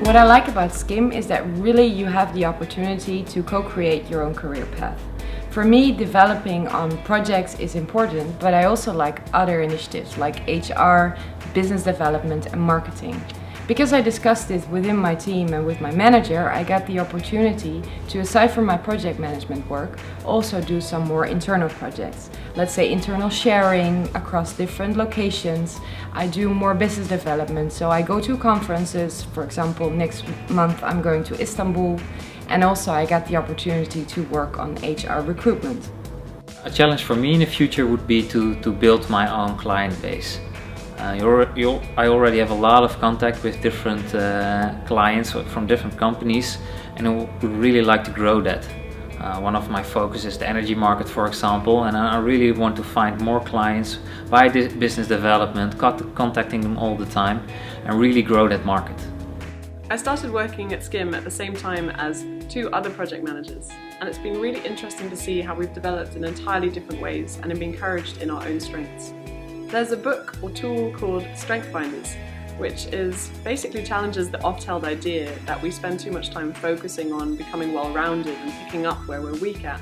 What I like about SKIM is that really you have the opportunity to co-create your own career path. For me, developing on projects is important, but I also like other initiatives like HR, business development and marketing. Because I discussed this within my team and with my manager, I got the opportunity to, aside from my project management work, also do some more internal projects. Let's say internal sharing across different locations. I do more business development, so I go to conferences. For example, next month I'm going to Istanbul, and also I got the opportunity to work on HR recruitment. A challenge for me in the future would be to build my own client base. I already have a lot of contact with different clients from different companies, and I would really like to grow that. One of my focus is the energy market, for example, and I really want to find more clients by business development, contacting them all the time, and really grow that market. I started working at SKIM at the same time as 2 other project managers, and it's been really interesting to see how we've developed in entirely different ways and have been encouraged in our own strengths. There's a book or tool called Strength Finders, which basically challenges the oft-held idea that we spend too much time focusing on becoming well-rounded and picking up where we're weak at,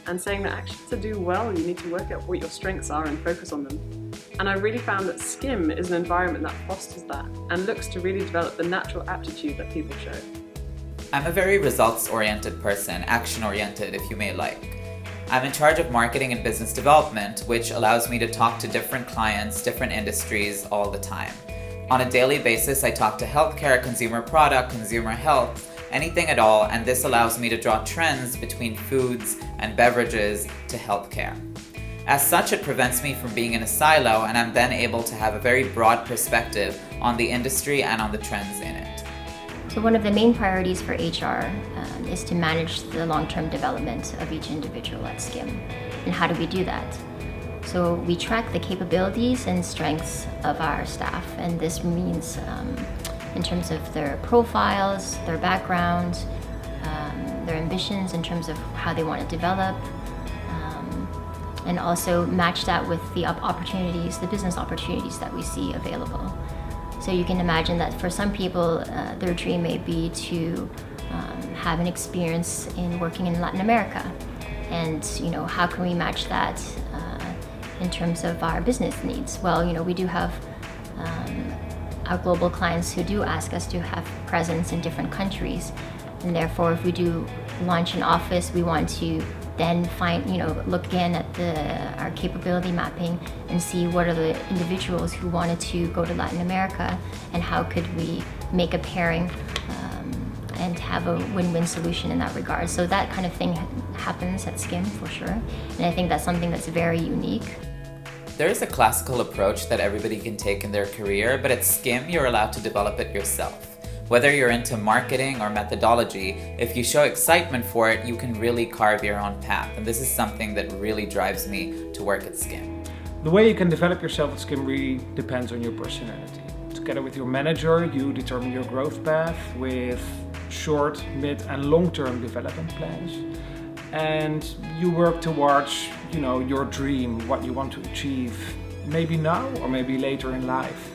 and saying that actually to do well you need to work out what your strengths are and focus on them. And I really found that SKIM is an environment that fosters that and looks to really develop the natural aptitude that people show. I'm a very results-oriented person, action-oriented if you may like. I'm in charge of marketing and business development, which allows me to talk to different clients, different industries all the time. On a daily basis, I talk to healthcare, consumer product, consumer health, anything at all, and this allows me to draw trends between foods and beverages to healthcare. As such, it prevents me from being in a silo, and I'm then able to have a very broad perspective on the industry and on the trends in it. So one of the main priorities for HR is to manage the long-term development of each individual at SKIM. And how do we do that? So we track the capabilities and strengths of our staff, and this means in terms of their profiles, their background, their ambitions in terms of how they want to develop, and also match that with the opportunities, the business opportunities that we see available. So you can imagine that for some people, their dream may be to have an experience in working in Latin America. And how can we match that in terms of our business needs? Well, we do have our global clients who do ask us to have presence in different countries. And therefore, if we do launch an office, we want to then look again at our capability mapping and see what are the individuals who wanted to go to Latin America and how could we make a pairing and have a win-win solution in that regard. So that kind of thing happens at SKIM for sure. And I think that's something that's very unique. There is a classical approach that everybody can take in their career, but at SKIM you're allowed to develop it yourself. Whether you're into marketing or methodology, if you show excitement for it, you can really carve your own path. And this is something that really drives me to work at SKIM. The way you can develop yourself at SKIM really depends on your personality. Together with your manager, you determine your growth path with short, mid and long-term development plans. And you work towards, your dream, what you want to achieve, maybe now or maybe later in life.